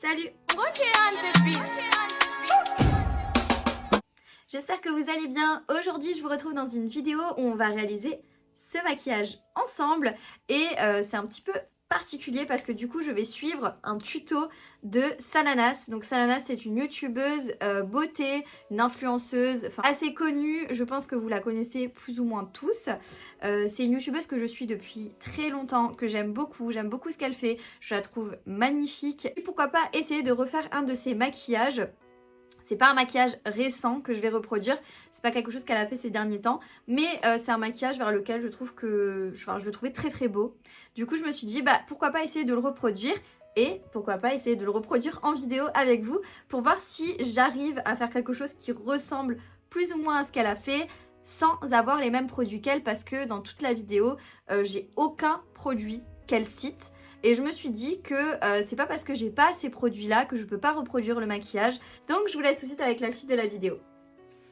Salut! J'espère que vous allez bien. Aujourd'hui, je vous retrouve dans une vidéo où on va réaliser ce maquillage ensemble et c'est un petit peu particulier parce que du coup, je vais suivre un tuto de Sananas. Donc Sananas, c'est une youtubeuse beauté, une influenceuse, enfin assez connue. Je pense que vous la connaissez plus ou moins tous. C'est une youtubeuse que je suis depuis très longtemps, que j'aime beaucoup ce qu'elle fait. Je la trouve magnifique. Et pourquoi pas essayer de refaire un de ses maquillages. C'est pas un maquillage récent que je vais reproduire, c'est pas quelque chose qu'elle a fait ces derniers temps, mais c'est un maquillage vers lequel je trouve que, enfin, je le trouvais très très beau. Du coup je me suis dit bah pourquoi pas essayer de le reproduire et pourquoi pas essayer de le reproduire en vidéo avec vous pour voir si j'arrive à faire quelque chose qui ressemble plus ou moins à ce qu'elle a fait sans avoir les mêmes produits qu'elle, parce que dans toute la vidéo j'ai aucun produit qu'elle cite. Et je me suis dit que c'est pas parce que j'ai pas ces produits là que je peux pas reproduire le maquillage. Donc je vous laisse tout de suite avec la suite de la vidéo.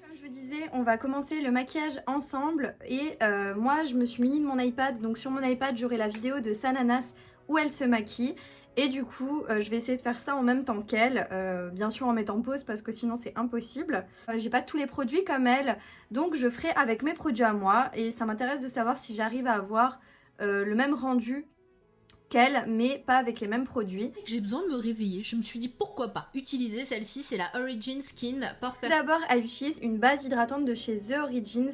Comme je vous disais, on va commencer le maquillage ensemble. Et moi je me suis muni de mon iPad. Donc sur mon iPad j'aurai la vidéo de Sananas où elle se maquille. Et du coup je vais essayer de faire ça en même temps qu'elle. Bien sûr en mettant pause parce que sinon c'est impossible. J'ai pas tous les produits comme elle. Donc je ferai avec mes produits à moi. Et ça m'intéresse de savoir si j'arrive à avoir le même rendu qu'elle, mais pas avec les mêmes produits. J'ai besoin de me réveiller, je me suis dit pourquoi pas utiliser celle-ci, c'est la Origin Skin Pore Perfect. D'abord elle utilise une base hydratante de chez The Origins,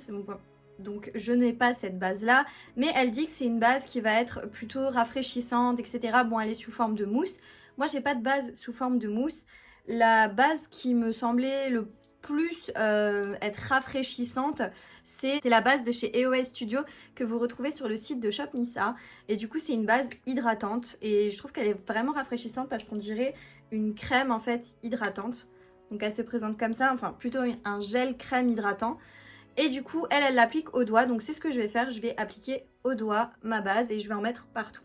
donc je n'ai pas cette base là, mais elle dit que c'est une base qui va être plutôt rafraîchissante, etc. Bon, elle est sous forme de mousse, moi j'ai pas de base sous forme de mousse. La base qui me semblait le plus être rafraîchissante, c'est la base de chez EOS Studio que vous retrouvez sur le site de Shop Missa. Et du coup c'est une base hydratante et je trouve qu'elle est vraiment rafraîchissante parce qu'on dirait une crème en fait hydratante. Donc elle se présente comme ça, enfin plutôt un gel crème hydratant. Et du coup elle l'applique au doigt, donc c'est ce que je vais faire, je vais appliquer au doigt ma base et je vais en mettre partout.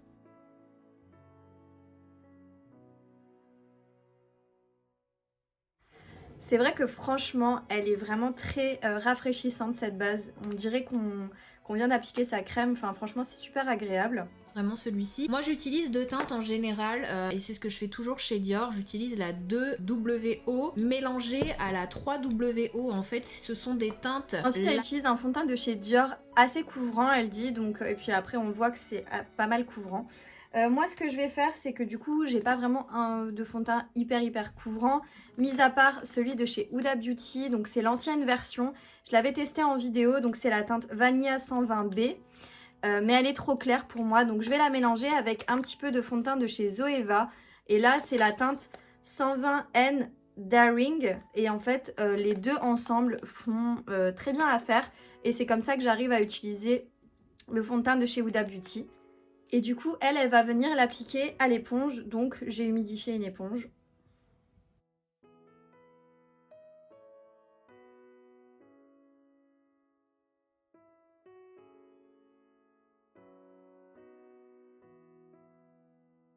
C'est vrai que franchement, elle est vraiment très rafraîchissante cette base. On dirait qu'on vient d'appliquer sa crème. Enfin, franchement, c'est super agréable. Vraiment celui-ci. Moi j'utilise deux teintes en général et c'est ce que je fais toujours chez Dior. J'utilise la 2WO mélangée à la 3WO. En fait, ce sont des teintes. Ensuite, elle utilise un fond de teint de chez Dior assez couvrant, elle dit. Donc, et puis après, on voit que c'est pas mal couvrant. Moi ce que je vais faire, c'est que du coup j'ai pas vraiment un de fond de teint hyper couvrant, mis à part celui de chez Huda Beauty, donc c'est l'ancienne version. Je l'avais testé en vidéo, donc c'est la teinte Vanilla 120B, mais elle est trop claire pour moi, donc je vais la mélanger avec un petit peu de fond de teint de chez Zoeva. Et là c'est la teinte 120N Daring, et en fait les deux ensemble font très bien l'affaire, et c'est comme ça que j'arrive à utiliser le fond de teint de chez Huda Beauty. Et du coup, elle va venir l'appliquer à l'éponge. Donc, j'ai humidifié une éponge.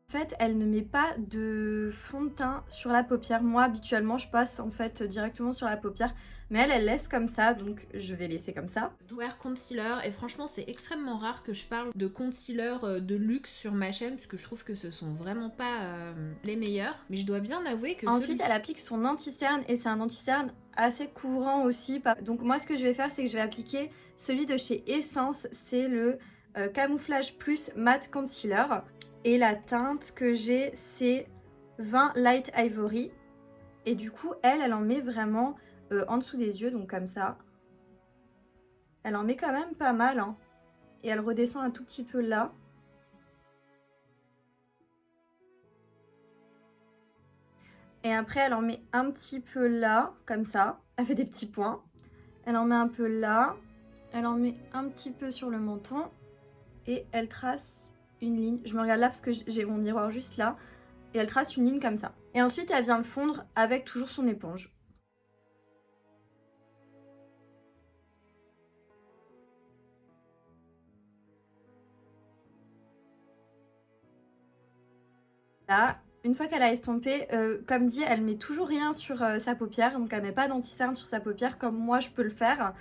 En fait, elle ne met pas de fond de teint sur la paupière. Moi, habituellement, je passe en fait directement sur la paupière. Mais elle laisse comme ça, donc je vais laisser comme ça. Wear Concealer, et franchement c'est extrêmement rare que je parle de concealer de luxe sur ma chaîne parce que je trouve que ce sont vraiment pas les meilleurs. Mais je dois bien avouer que ensuite elle applique son anti-cerne et c'est un anti-cerne assez couvrant aussi. Donc moi ce que je vais faire, c'est que je vais appliquer celui de chez Essence, c'est le Camouflage Plus Matte Concealer. Et la teinte que j'ai, c'est 20 Light Ivory. Et du coup, elle en met vraiment en dessous des yeux, donc comme ça. Elle en met quand même pas mal, hein. Et elle redescend un tout petit peu là. Et après, elle en met un petit peu là, comme ça. Elle fait des petits points. Elle en met un peu là. Elle en met un petit peu sur le menton. Et elle trace une ligne. Je me regarde là parce que j'ai mon miroir juste là. Et elle trace une ligne comme ça. Et ensuite, elle vient le fondre avec toujours son éponge. Là, une fois qu'elle a estompé, comme dit, elle met toujours rien sur sa paupière. Donc elle met pas d'anti-cerne sur sa paupière comme moi je peux le faire.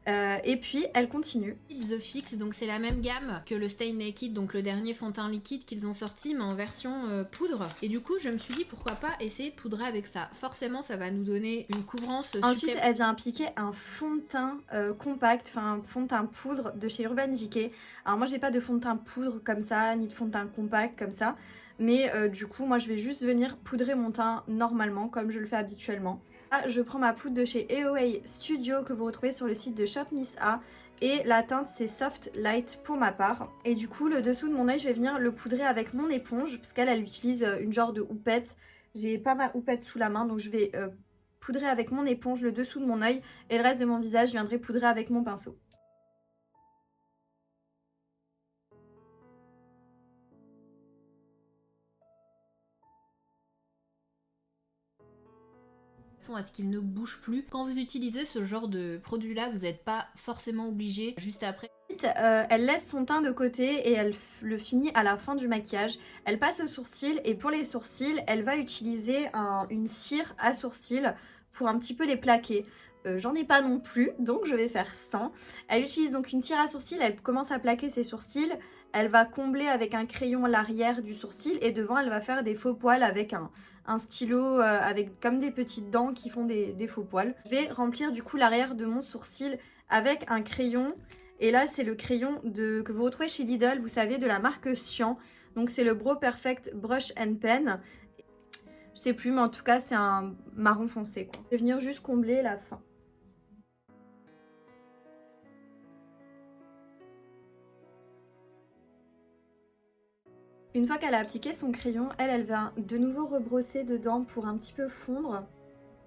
Et puis elle continue. The Fix, donc c'est la même gamme que le Stay Naked, donc le dernier fond de teint liquide qu'ils ont sorti, mais en version poudre. Et du coup, je me suis dit pourquoi pas essayer de poudrer avec ça. Forcément, ça va nous donner une couvrance. Ensuite, elle vient appliquer un fond de teint compact, enfin un fond de teint poudre de chez Urban Decay. Alors moi, j'ai pas de fond de teint poudre comme ça, ni de fond de teint compact comme ça. Mais du coup, moi, je vais juste venir poudrer mon teint normalement, comme je le fais habituellement. Là, je prends ma poudre de chez AOA Studio que vous retrouvez sur le site de Shop Miss A. Et la teinte, c'est Soft Light pour ma part. Et du coup, le dessous de mon œil, je vais venir le poudrer avec mon éponge, parce qu'elle utilise une genre de houppette. J'ai pas ma houppette sous la main, donc je vais poudrer avec mon éponge le dessous de mon œil. Et le reste de mon visage, je viendrai poudrer avec mon pinceau. À ce qu'il ne bouge plus. Quand vous utilisez ce genre de produit là, vous n'êtes pas forcément obligé juste après. Elle laisse son teint de côté et elle le finit à la fin du maquillage. Elle passe aux sourcils et pour les sourcils, elle va utiliser une cire à sourcils pour un petit peu les plaquer. J'en ai pas non plus, donc je vais faire sans. Elle utilise donc une cire à sourcils, elle commence à plaquer ses sourcils. Elle va combler avec un crayon l'arrière du sourcil et devant elle va faire des faux poils avec un stylo avec comme des petites dents qui font des faux poils. Je vais remplir du coup l'arrière de mon sourcil avec un crayon. Et là c'est le crayon que vous retrouvez chez Lidl, vous savez, de la marque Cyan. Donc c'est le Brow Perfect Brush and Pen. Je sais plus mais en tout cas c'est un marron foncé quoi. Je vais venir juste combler la fin. Une fois qu'elle a appliqué son crayon, elle va de nouveau rebrosser dedans pour un petit peu fondre.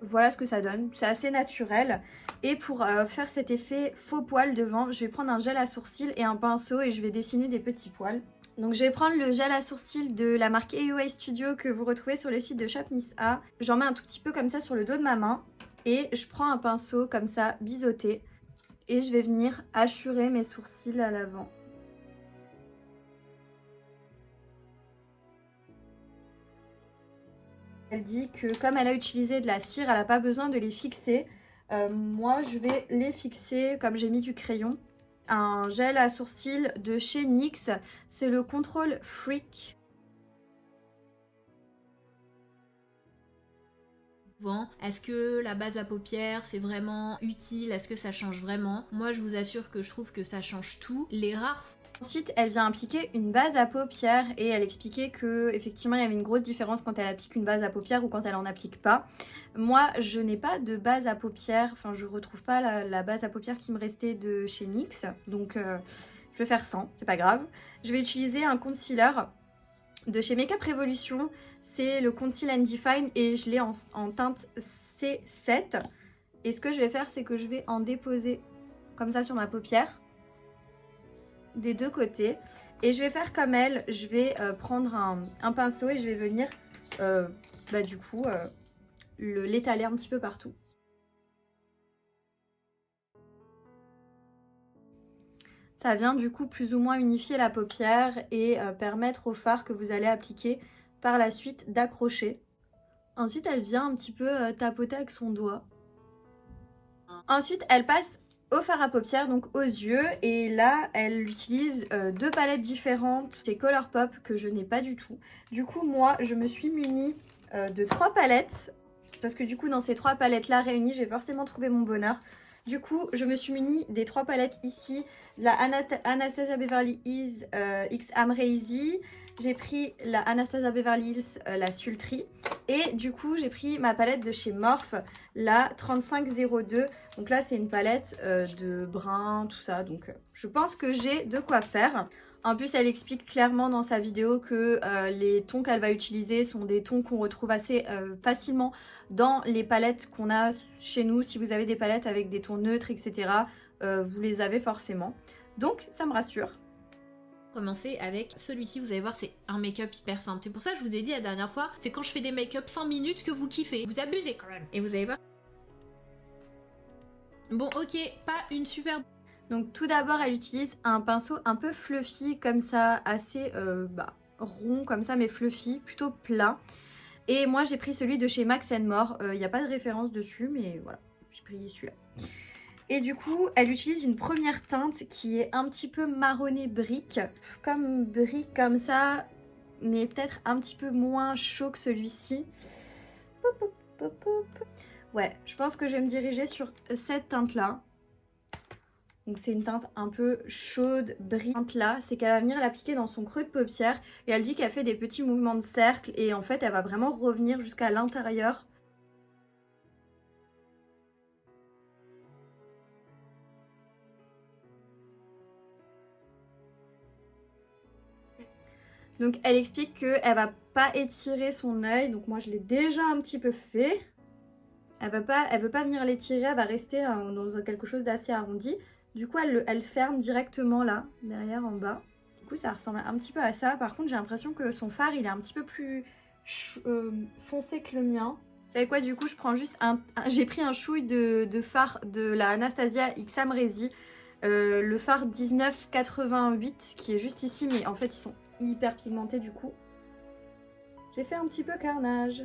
Voilà ce que ça donne, c'est assez naturel. Et pour faire cet effet faux poil devant, je vais prendre un gel à sourcils et un pinceau et je vais dessiner des petits poils. Donc je vais prendre le gel à sourcils de la marque AOA Studio que vous retrouvez sur le site de Shop Miss A. J'en mets un tout petit peu comme ça sur le dos de ma main et je prends un pinceau comme ça biseauté et je vais venir hachurer mes sourcils à l'avant. Elle dit que comme elle a utilisé de la cire, elle n'a pas besoin de les fixer. Moi, je vais les fixer comme j'ai mis du crayon. Un gel à sourcils de chez NYX, c'est le Control Freak. Est-ce que la base à paupières c'est vraiment utile? Est-ce que ça change vraiment? Moi je vous assure que je trouve que ça change tout. Les rares. Ensuite elle vient appliquer une base à paupières et elle expliquait que effectivement il y avait une grosse différence quand elle applique une base à paupières ou quand elle en applique pas. Moi je n'ai pas de base à paupières, enfin je retrouve pas la base à paupières qui me restait de chez NYX, donc je vais faire sans, c'est pas grave. Je vais utiliser un concealer de chez Makeup Revolution, c'est le Conceal and Define et je l'ai en teinte C7. Et ce que je vais faire, c'est que je vais en déposer comme ça sur ma paupière, des deux côtés. Et je vais faire comme elle, je vais prendre un pinceau et je vais venir du coup l'étaler un petit peu partout. Ça vient du coup plus ou moins unifier la paupière et permettre au fard que vous allez appliquer par la suite d'accrocher. Ensuite elle vient un petit peu tapoter avec son doigt. Ensuite elle passe au fard à paupières, donc aux yeux, et là elle utilise deux palettes différentes chez Colourpop que je n'ai pas du tout. Du coup moi je me suis munie de 3 palettes parce que du coup dans ces 3 palettes là réunies j'ai forcément trouvé mon bonheur. Du coup, je me suis munie des 3 palettes ici, la Anastasia Beverly Hills X Amrezy, j'ai pris la Anastasia Beverly Hills la Sultry, et du coup j'ai pris ma palette de chez Morphe, la 3502. Donc là c'est une palette de brun, tout ça, donc je pense que j'ai de quoi faire. En plus elle explique clairement dans sa vidéo que les tons qu'elle va utiliser sont des tons qu'on retrouve assez facilement dans les palettes qu'on a chez nous. Si vous avez des palettes avec des tons neutres, etc., vous les avez forcément. Donc ça me rassure. Commencer avec celui-ci, vous allez voir, c'est un make-up hyper simple. C'est pour ça que je vous ai dit la dernière fois, c'est quand je fais des make-up 5 minutes que vous kiffez. Vous abusez quand même. Et vous allez voir. Bon, ok, pas une super... Donc tout d'abord, elle utilise un pinceau un peu fluffy comme ça, assez rond comme ça, mais fluffy, plutôt plat. Et moi j'ai pris celui de chez Max & More, il n'y a pas de référence dessus, mais voilà, j'ai pris celui-là. Et du coup, elle utilise une première teinte qui est un petit peu marronné brique. Comme brique comme ça, mais peut-être un petit peu moins chaud que celui-ci. Ouais, je pense que je vais me diriger sur cette teinte-là. Donc c'est une teinte un peu chaude, brillante là. C'est qu'elle va venir l'appliquer dans son creux de paupière. Et elle dit qu'elle fait des petits mouvements de cercle. Et en fait, elle va vraiment revenir jusqu'à l'intérieur. Donc elle explique qu'elle va pas étirer son œil. Donc moi je l'ai déjà un petit peu fait. Elle veut pas venir l'étirer, elle va rester dans quelque chose d'assez arrondi. Du coup elle ferme directement là, derrière en bas. Du coup ça ressemble un petit peu à ça. Par contre j'ai l'impression que son fard il est un petit peu plus foncé que le mien. Vous savez quoi, du coup je prends juste j'ai pris un chouille de fard de la Anastasia X Amrezy. Le fard 1988 qui est juste ici, mais en fait ils sont hyper pigmentés du coup. J'ai fait un petit peu carnage.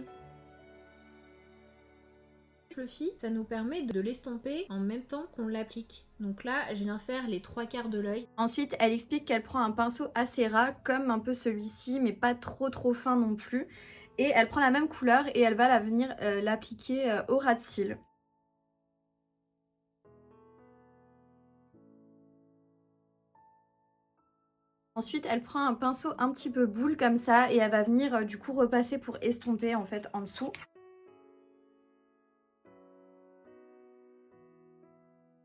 Fluffy, ça nous permet de l'estomper en même temps qu'on l'applique. Donc là, je viens faire les 3/4 de l'œil. Ensuite, elle explique qu'elle prend un pinceau assez ras, comme un peu celui-ci, mais pas trop fin non plus. Et elle prend la même couleur et elle va venir l'appliquer au ras de cils. Ensuite, elle prend un pinceau un petit peu boule comme ça et elle va venir du coup repasser pour estomper en fait en dessous.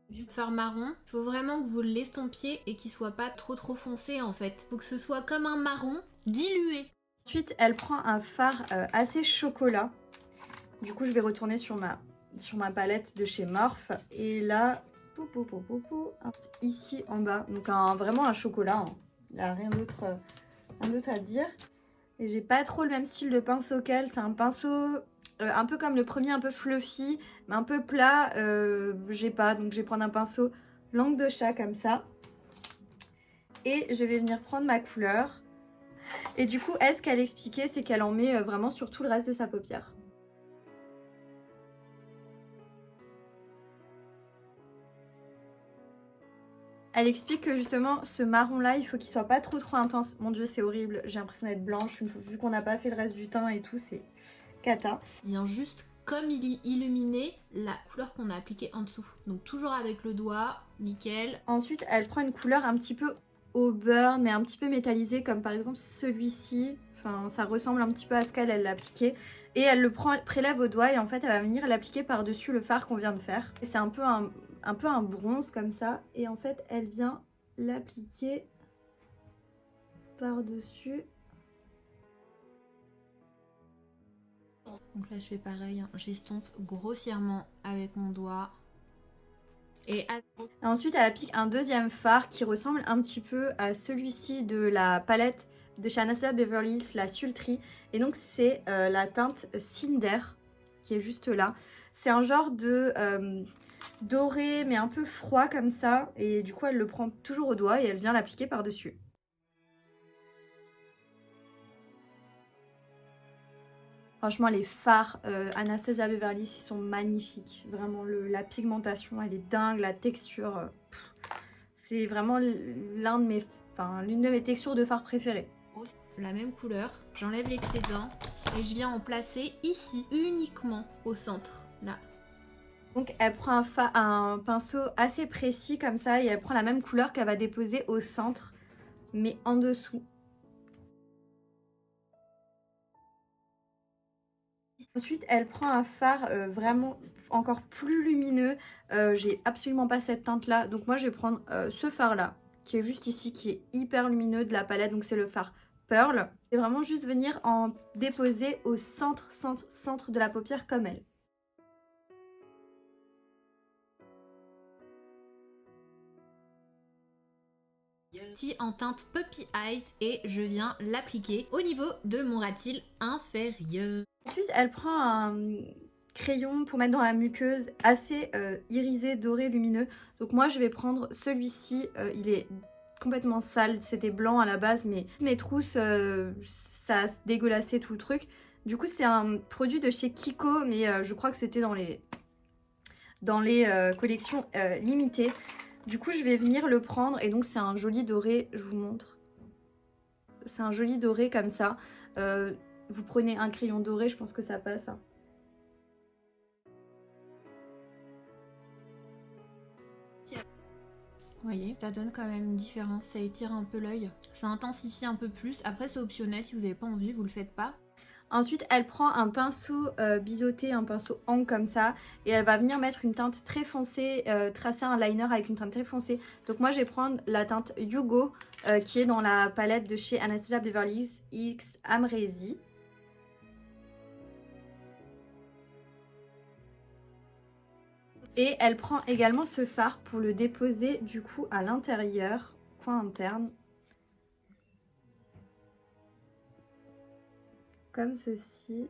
Du fard marron, il faut vraiment que vous l'estompiez et qu'il soit pas trop foncé en fait. Faut que ce soit comme un marron dilué. Ensuite, elle prend un fard assez chocolat. Du coup, je vais retourner sur ma palette de chez Morphe. Et là, ici en bas, donc vraiment un chocolat. Hein. Il n'y a rien d'autre à dire. Et j'ai pas trop le même style de pinceau qu'elle. C'est un pinceau un peu comme le premier, un peu fluffy, mais un peu plat. J'ai pas, donc je vais prendre un pinceau langue de chat comme ça. Et je vais venir prendre ma couleur. Et du coup, elle, ce qu'elle expliquait, c'est qu'elle en met vraiment sur tout le reste de sa paupière. Elle explique que justement, ce marron-là, il faut qu'il soit pas trop intense. Mon Dieu, c'est horrible. J'ai l'impression d'être blanche. Vu qu'on n'a pas fait le reste du teint et tout, c'est cata. Il vient juste comme illuminer la couleur qu'on a appliquée en dessous. Donc toujours avec le doigt, nickel. Ensuite, elle prend une couleur un petit peu au beurre, mais un petit peu métallisée, comme par exemple celui-ci. Enfin, ça ressemble un petit peu à ce qu'elle l'a appliqué. Et elle le prélève au doigt et en fait, elle va venir l'appliquer par-dessus le fard qu'on vient de faire. C'est un peu un bronze comme ça. Et en fait, elle vient l'appliquer par-dessus. Donc là je fais pareil, hein. J'estompe grossièrement avec mon doigt. Et ensuite elle applique un deuxième fard qui ressemble un petit peu à celui-ci de la palette de chez Anastasia Beverly Hills, la Sultry. Et donc c'est la teinte Cinder qui est juste là. C'est un genre de doré mais un peu froid comme ça. Et du coup elle le prend toujours au doigt et elle vient l'appliquer par-dessus. Franchement, les fards Anastasia Beverly Hills, ils sont magnifiques. Vraiment, la pigmentation, elle est dingue. La texture, c'est vraiment l'une de mes textures de fard préférées. La même couleur, j'enlève l'excédent et je viens en placer ici, uniquement au centre, là. Donc, elle prend un pinceau assez précis comme ça et elle prend la même couleur qu'elle va déposer au centre, mais en dessous. Ensuite, elle prend un fard vraiment encore plus lumineux. J'ai absolument pas cette teinte-là. Donc moi, je vais prendre ce fard-là, qui est juste ici, qui est hyper lumineux de la palette. Donc c'est le fard Pearl. Et vraiment juste venir en déposer au centre de la paupière comme elle. En teinte Puppy Eyes et je viens l'appliquer au niveau de mon ras-de-cils inférieur. Ensuite, elle prend un crayon pour mettre dans la muqueuse assez irisé, doré, lumineux. Donc moi, je vais prendre celui-ci. Il est complètement sale. C'était blanc à la base, mais mes trousses, ça a dégueulassé tout le truc. Du coup, c'est un produit de chez Kiko, mais je crois que c'était dans dans les collections limitées. Du coup, je vais venir le prendre et donc c'est un joli doré, je vous montre. C'est un joli doré comme ça. Vous prenez un crayon doré, je pense que ça passe. Hein. Vous voyez, ça donne quand même une différence, ça étire un peu l'œil, ça intensifie un peu plus. Après c'est optionnel, si vous n'avez pas envie, vous le faites pas. Ensuite, elle prend un pinceau biseauté, un pinceau angle comme ça, et elle va venir mettre une teinte très foncée, tracer un liner avec une teinte très foncée. Donc moi, je vais prendre la teinte Hugo, qui est dans la palette de chez Anastasia Beverly Hills X Amrezy. Et elle prend également ce fard pour le déposer du coup à l'intérieur, coin interne. Comme ceci.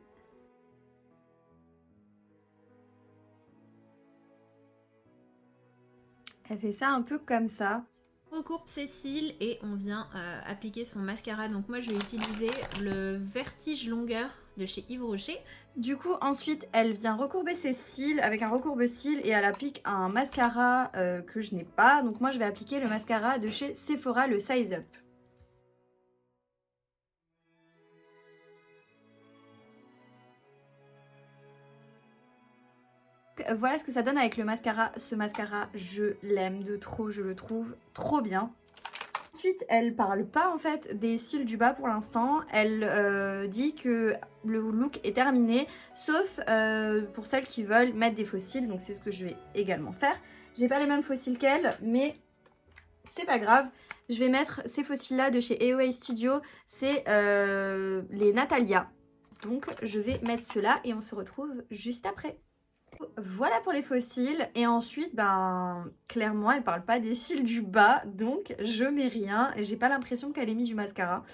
Elle fait ça un peu comme ça. On recourbe ses cils et on vient appliquer son mascara. Donc moi je vais utiliser le Vertige Longueur de chez Yves Rocher. Du coup ensuite elle vient recourber ses cils avec un recourbe-cils et elle applique un mascara que je n'ai pas. Donc moi je vais appliquer le mascara de chez Sephora, le Size Up. Voilà ce que ça donne avec le mascara. Ce mascara, je l'aime de trop, je le trouve trop bien. Ensuite, elle parle pas en fait des cils du bas pour l'instant. Elle dit que le look est terminé, sauf pour celles qui veulent mettre des faux cils. Donc c'est ce que je vais également faire. J'ai pas les mêmes faux cils qu'elle, mais c'est pas grave. Je vais mettre ces faux cils là de chez AOA Studio. C'est les Natalia. Donc je vais mettre ceux-là et on se retrouve juste après. Voilà pour les faux cils. Et ensuite, ben, clairement, elle parle pas des cils du bas. Donc, je mets rien. Et j'ai pas l'impression qu'elle ait mis du mascara.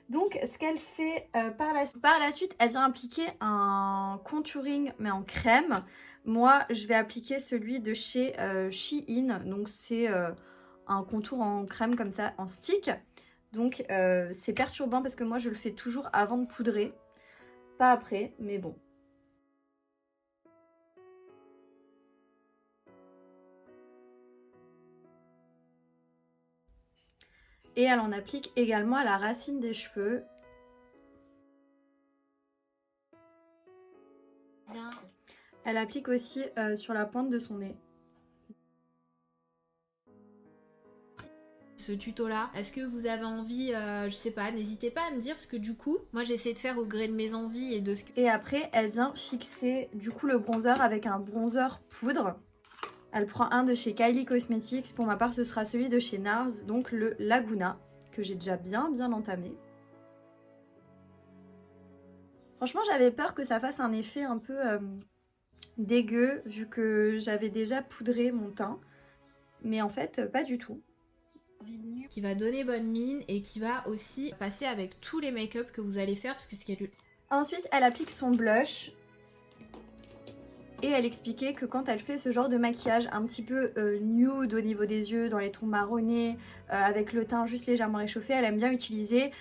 Donc, ce qu'elle fait par la suite, elle vient appliquer un contouring, mais en crème. Moi, je vais appliquer celui de chez Shein. Donc, c'est un contour en crème comme ça, en stick. Donc, c'est perturbant parce que moi, je le fais toujours avant de poudrer. Pas après, mais bon. Et elle en applique également à la racine des cheveux. Elle applique aussi sur la pointe de son nez. Ce tuto là, est-ce que vous avez envie, je sais pas, n'hésitez pas à me dire, parce que du coup, moi j'essaie de faire au gré de mes envies et de ce que... Et après, elle vient fixer du coup le bronzer avec un bronzer poudre. Elle prend un de chez Kylie Cosmetics. Pour ma part, ce sera celui de chez NARS, donc le Laguna, que j'ai déjà bien entamé. Franchement, j'avais peur que ça fasse un effet un peu dégueu, vu que j'avais déjà poudré mon teint. Mais en fait, pas du tout. Qui va donner bonne mine et qui va aussi passer avec tous les make-up que vous allez faire, parce que ce qu'elle... Ensuite, elle applique son blush. Et elle expliquait que quand elle fait ce genre de maquillage un petit peu nude au niveau des yeux, dans les tons marronnés, avec le teint juste légèrement réchauffé, elle aime bien utiliser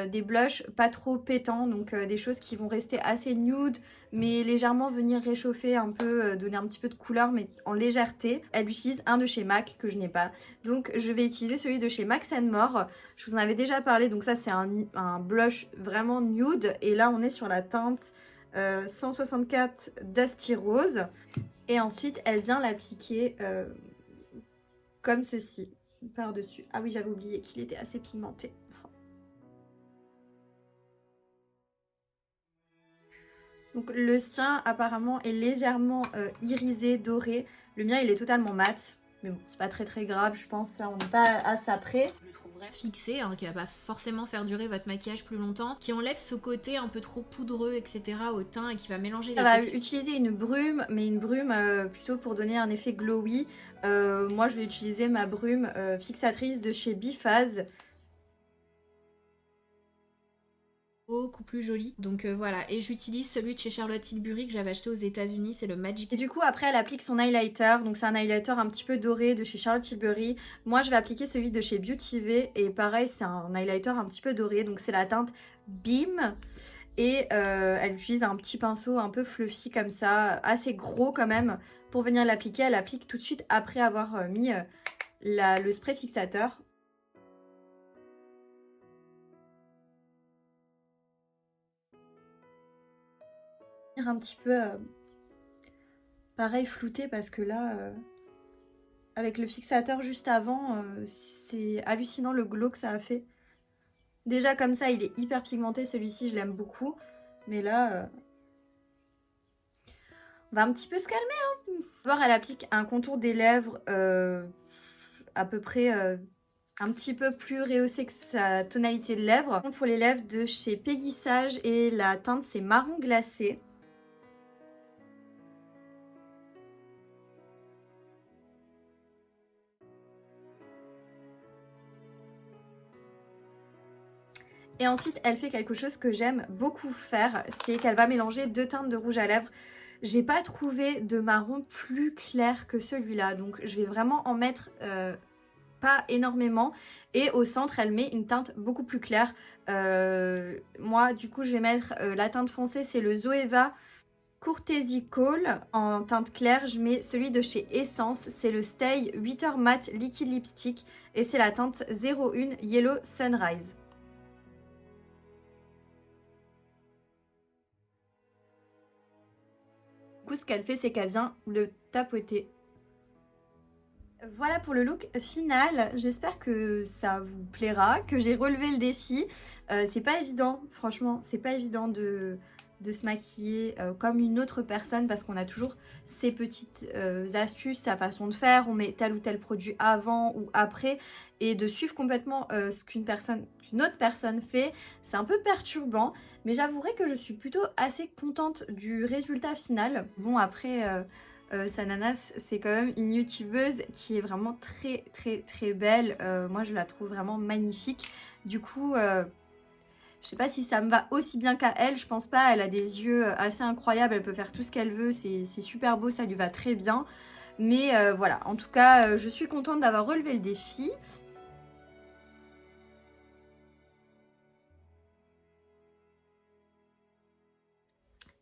des blushs pas trop pétants, donc des choses qui vont rester assez nude, mais légèrement venir réchauffer un peu, donner un petit peu de couleur, mais en légèreté. Elle utilise un de chez MAC que je n'ai pas, donc je vais utiliser celui de chez Max More. Je vous en avais déjà parlé, donc ça c'est un blush vraiment nude, et là on est sur la teinte 164 Dusty Rose. Et ensuite elle vient l'appliquer comme ceci par dessus. Ah oui, j'avais oublié qu'il était assez pigmenté. Donc le sien apparemment est légèrement irisé, doré. Le mien il est totalement mat, mais bon c'est pas très grave, je pense. Là on n'est pas à ça près. Fixé, hein, qui va pas forcément faire durer votre maquillage plus longtemps, qui enlève ce côté un peu trop poudreux, etc. au teint et qui va mélanger les... Elle va utiliser une brume, mais une brume plutôt pour donner un effet glowy. Moi je vais utiliser ma brume fixatrice de chez Biphase. Beaucoup plus joli. Donc voilà, et j'utilise celui de chez Charlotte Tilbury que j'avais acheté aux États-Unis, c'est le Magic. Et du coup après elle applique son highlighter, donc c'est un highlighter un petit peu doré de chez Charlotte Tilbury. Moi je vais appliquer celui de chez Beauty V et pareil c'est un highlighter un petit peu doré, donc c'est la teinte Beam. Et elle utilise un petit pinceau un peu fluffy comme ça, assez gros quand même, pour venir l'appliquer. Elle applique tout de suite après avoir mis le spray fixateur. Un petit peu pareil flouté parce que là avec le fixateur juste avant c'est hallucinant le glow que ça a fait. Déjà comme ça il est hyper pigmenté, celui-ci je l'aime beaucoup, mais là on va un petit peu se calmer hein. D'abord elle applique un contour des lèvres à peu près un petit peu plus rehaussé que sa tonalité de lèvres. Pour les lèvres de chez Peggy Sage et la teinte c'est marron glacé. Et ensuite, elle fait quelque chose que j'aime beaucoup faire, c'est qu'elle va mélanger 2 teintes de rouge à lèvres. J'ai pas trouvé de marron plus clair que celui-là, donc je vais vraiment en mettre pas énormément. Et au centre, elle met une teinte beaucoup plus claire. Moi, du coup, je vais mettre la teinte foncée, c'est le Zoeva Courtesy Call. En teinte claire, je mets celui de chez Essence, c'est le Stay 8h Matte Liquid Lipstick. Et c'est la teinte 01 Yellow Sunrise. Ce qu'elle fait c'est qu'elle vient le tapoter. Voilà pour le look final, j'espère que ça vous plaira, que j'ai relevé le défi. C'est pas évident, franchement, c'est pas évident de se maquiller comme une autre personne parce qu'on a toujours ses petites astuces, sa façon de faire, on met tel ou tel produit avant ou après, et de suivre complètement ce qu'une autre personne fait, c'est un peu perturbant, mais j'avouerai que je suis plutôt assez contente du résultat final. Bon après Sananas c'est quand même une youtubeuse qui est vraiment très très très belle, moi je la trouve vraiment magnifique, du coup je sais pas si ça me va aussi bien qu'à elle, je pense pas, elle a des yeux assez incroyables, elle peut faire tout ce qu'elle veut, c'est super beau, ça lui va très bien. Mais voilà, en tout cas, je suis contente d'avoir relevé le défi.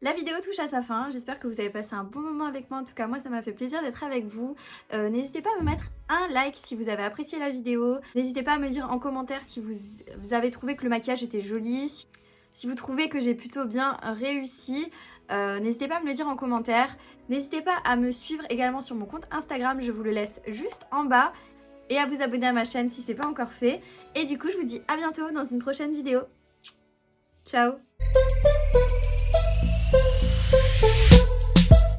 La vidéo touche à sa fin, j'espère que vous avez passé un bon moment avec moi, en tout cas moi ça m'a fait plaisir d'être avec vous. N'hésitez pas à me mettre un like si vous avez apprécié la vidéo, n'hésitez pas à me dire en commentaire si vous avez trouvé que le maquillage était joli, si vous trouvez que j'ai plutôt bien réussi, n'hésitez pas à me le dire en commentaire, n'hésitez pas à me suivre également sur mon compte Instagram, je vous le laisse juste en bas, et à vous abonner à ma chaîne si ce n'est pas encore fait, et du coup je vous dis à bientôt dans une prochaine vidéo. Ciao.